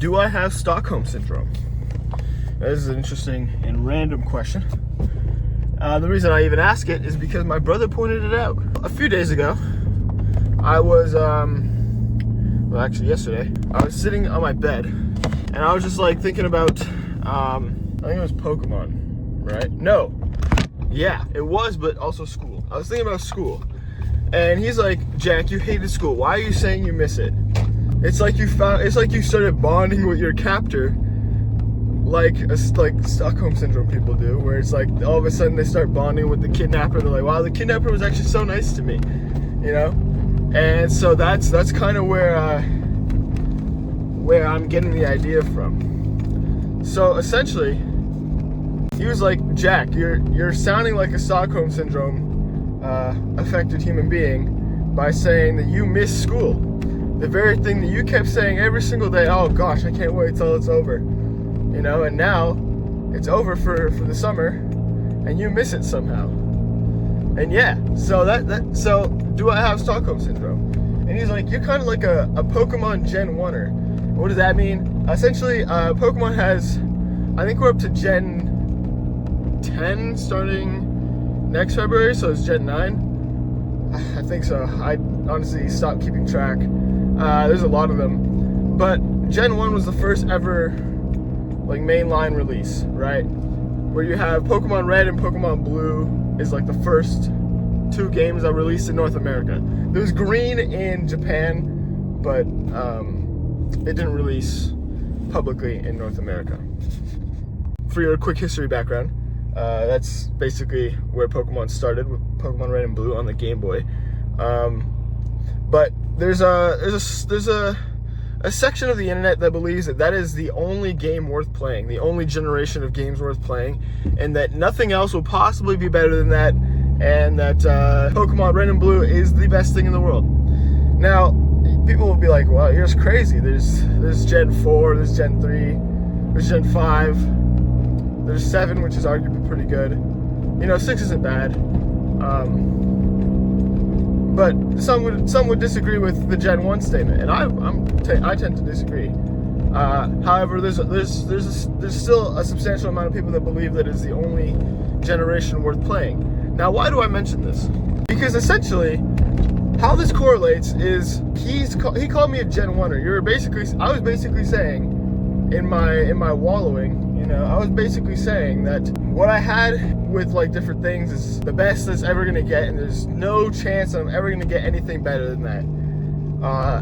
Do I have Stockholm Syndrome? This is an interesting and random question. The reason I even ask it is because my brother pointed it out. A few days ago, I was, well actually yesterday, I was sitting on my bed and I was just like thinking about, I think it was Pokemon, right? No. Yeah, it was, but also school. I was thinking about school. And he's like, Jack, you hated school. Why are you saying you miss it? It's like you started bonding with your captor, like Stockholm Syndrome people do, where it's like all of a sudden they start bonding with the kidnapper. They're like, wow, the kidnapper was actually so nice to me, you know? And so that's kind of where I'm getting the idea from. So essentially, he was like, Jack, you're sounding like a Stockholm Syndrome affected human being by saying that you miss school. The very thing that you kept saying every single day, oh gosh, I can't wait till it's over. You know, and now it's over for the summer and you miss it somehow. And yeah, so so do I have Stockholm Syndrome? And he's like, you're kind of like a Pokemon Gen 1er. What does that mean? Essentially, Pokemon has, I think we're up to Gen 10 starting next February, so it's Gen 9. I think so. I honestly stopped keeping track. There's a lot of them. But Gen 1 was the first ever like mainline release, right? Where you have Pokemon Red and Pokemon Blue is like the first two games that released in North America. There was Green in Japan, but it didn't release publicly in North America. For your quick history background, that's basically where Pokemon started, with Pokemon Red and Blue on the Game Boy. But there's a section of the internet that believes that is the only game worth playing, the only generation of games worth playing, and that nothing else will possibly be better than that, and that Pokemon Red and Blue is the best thing in the world. Now, people will be like, well, you're just crazy. There's Gen 4, there's Gen 3, there's Gen 5, there's 7, which is arguably pretty good. You know, 6 isn't bad. But some would disagree with the Gen 1 statement, and I tend to disagree. However, there's still a substantial amount of people that believe that it's the only generation worth playing. Now, why do I mention this? Because essentially, how this correlates is he called me a Gen 1er. I was basically saying in my wallowing, you know, I was basically saying that what I had with like different things is the best that's ever gonna get, and there's no chance I'm ever gonna get anything better than that.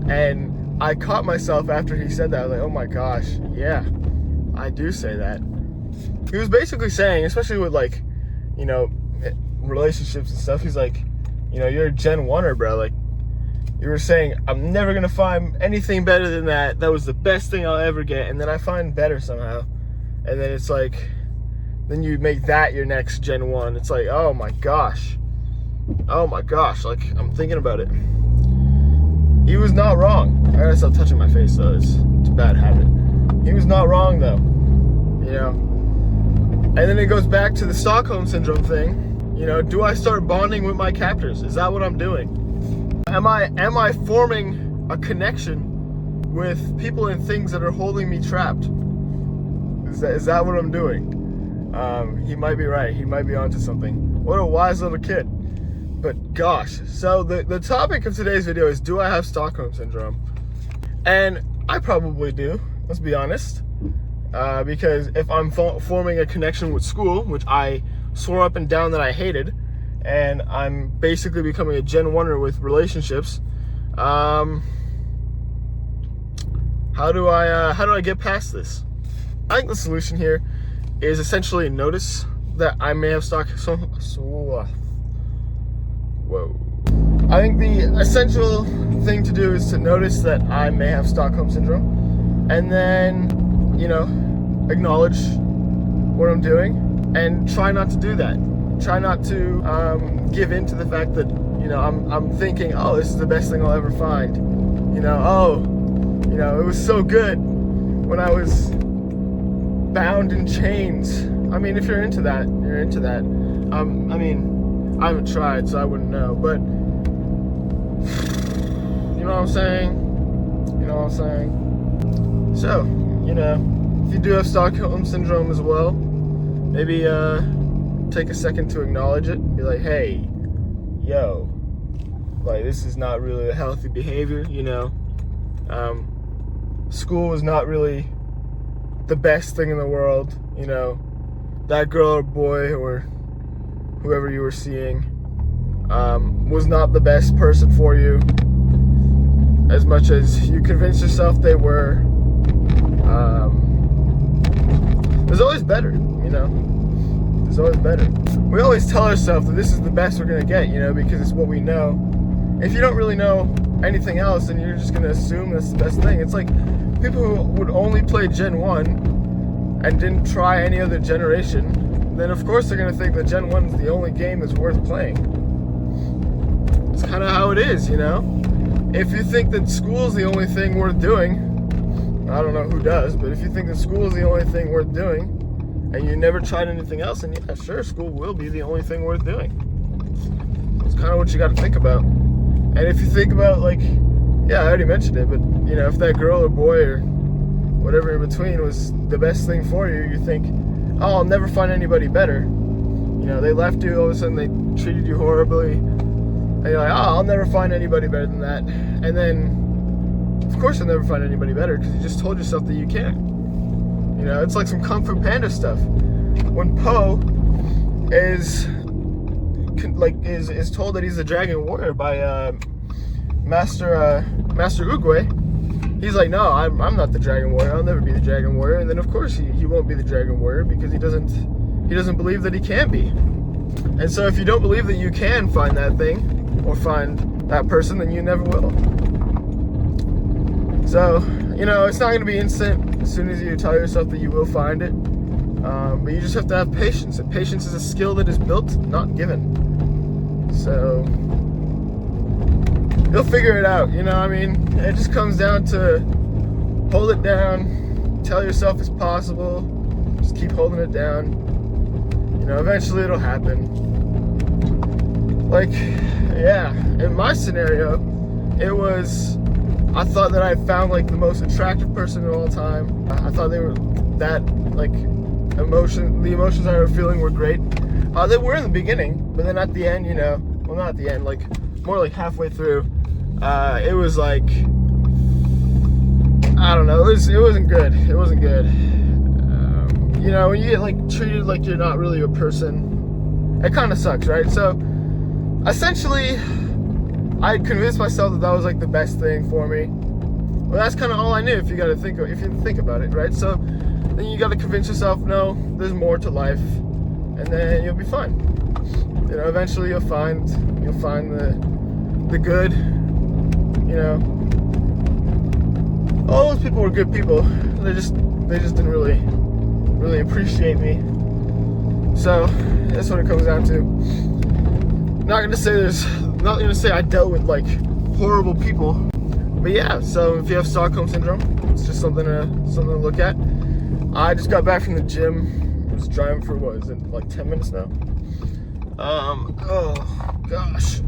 And I caught myself after he said that. I was like, oh my gosh, yeah, I do say that. He was basically saying, especially with like, you know, relationships and stuff, he's like, you know, you're a Gen 1er, bro. Like, you were saying, I'm never gonna find anything better than that. That was the best thing I'll ever get, and then I find better somehow. And then it's like, then you make that your next Gen 1. It's like, oh my gosh, like, I'm thinking about it. He was not wrong. I gotta stop touching my face though, it's a bad habit. He was not wrong though, you know. And then it goes back to the Stockholm Syndrome thing. You know, do I start bonding with my captors? Is that what I'm doing? Am I forming a connection with people and things that are holding me trapped? Is that what I'm doing? He might be right. He might be onto something. What a wise little kid. But gosh, so the topic of today's video is, do I have Stockholm Syndrome? And I probably do, let's be honest. Because if I'm forming a connection with school, which I swore up and down that I hated, and I'm basically becoming a Gen 1er with relationships, how do I get past this? I think the solution here is essentially notice that I may have whoa. I think the essential thing to do is to notice that I may have Stockholm Syndrome, and then, you know, acknowledge what I'm doing and try not to do that. Try not to give in to the fact that, you know, I'm thinking, oh, this is the best thing I'll ever find. You know, oh, you know, it was so good when I was bound in chains. I mean, if you're into that, you're into that. I mean, I haven't tried, so I wouldn't know, but you know what I'm saying? You know what I'm saying? So, you know, if you do have Stockholm Syndrome as well, maybe take a second to acknowledge it. Be like, hey, yo, like, this is not really a healthy behavior, you know. School was not really the best thing in the world, you know. That girl or boy or whoever you were seeing was not the best person for you, as much as you convinced yourself they were. There's always better, you know. There's always better. We always tell ourselves that this is the best we're gonna get, you know, because it's what we know. If you don't really know anything else, then you're just gonna assume that's the best thing. It's like people who would only play Gen 1 and didn't try any other generation, then of course they're gonna think that Gen 1 is the only game that's worth playing. It's kind of how it is, you know. If you think that school's the only thing worth doing, I don't know who does, but if you think that school is the only thing worth doing, and you never tried anything else, then yeah, sure, school will be the only thing worth doing. It's kind of what you got to think about. And if you think about, like, yeah, I already mentioned it, but, you know, if that girl or boy or whatever in between was the best thing for you, you think, oh, I'll never find anybody better. You know, they left you, all of a sudden they treated you horribly, and you're like, oh, I'll never find anybody better than that. And then, of course you'll never find anybody better, because you just told yourself that you can't. You know, it's like some Kung Fu Panda stuff. When Po is told that he's the Dragon Warrior by Master Oogway, he's like, no, I'm not the Dragon Warrior. I'll never be the Dragon Warrior. And then of course he won't be the Dragon Warrior, because he doesn't believe that he can be. And so if you don't believe that you can find that thing or find that person, then you never will. So, you know, it's not going to be instant as soon as you tell yourself that you will find it. But you just have to have patience. And patience is a skill that is built, not given. So, you'll figure it out, you know. I mean, it just comes down to hold it down, tell yourself it's possible, just keep holding it down. You know, eventually it'll happen. Like, yeah, in my scenario, it was, I thought that I had found, like, the most attractive person of all time. I thought they were that, like, the emotions I were feeling were great. They were in the beginning, but then at the end, you know, well, not at the end, like, more like halfway through, it was like, I don't know, it wasn't good. It wasn't good. You know, when you get, like, treated like you're not really a person, it kind of sucks, right? So, essentially, I convinced myself that was, like, the best thing for me. Well, that's kind of all I knew, if you think about it, right? So, then you got to convince yourself, no, there's more to life, and then you'll be fine. You know, eventually you'll find the good. You know, all those people were good people. They just didn't really appreciate me. So that's what it comes down to. Not gonna say I dealt with, like, horrible people, but yeah. So if you have Stockholm Syndrome, it's just something to look at. I just got back from the gym. I was driving for, what is it, like 10 minutes now? Oh gosh,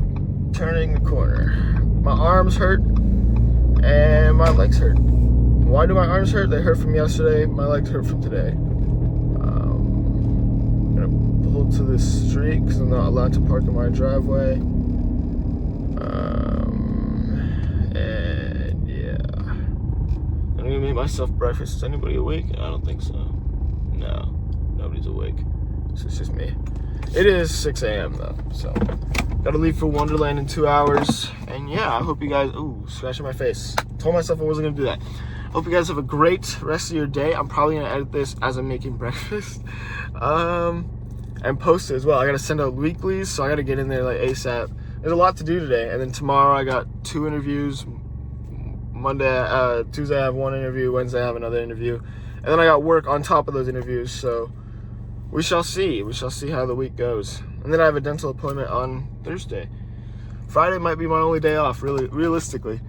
turning the corner. My arms hurt and my legs hurt. Why do my arms hurt? They hurt from yesterday. My legs hurt from today. I'm gonna pull to this street because I'm not allowed to park in my driveway. And yeah, I'm gonna make myself breakfast. Is anybody awake? I don't think so. No, nobody's awake. So it's just me. It is 6 a.m. though, so gotta leave for Wonderland in 2 hours. And yeah, I hope you guys, scratching my face. Told myself I wasn't gonna do that. Hope you guys have a great rest of your day. I'm probably gonna edit this as I'm making breakfast. And post it as well. I gotta send out weeklies, so I gotta get in there, like, ASAP. There's a lot to do today. And then tomorrow I got 2 interviews. Tuesday I have 1 interview, Wednesday I have another interview. And then I got work on top of those interviews, so we shall see. We shall see how the week goes. And then I have a dental appointment on Thursday. Friday might be my only day off, really, realistically.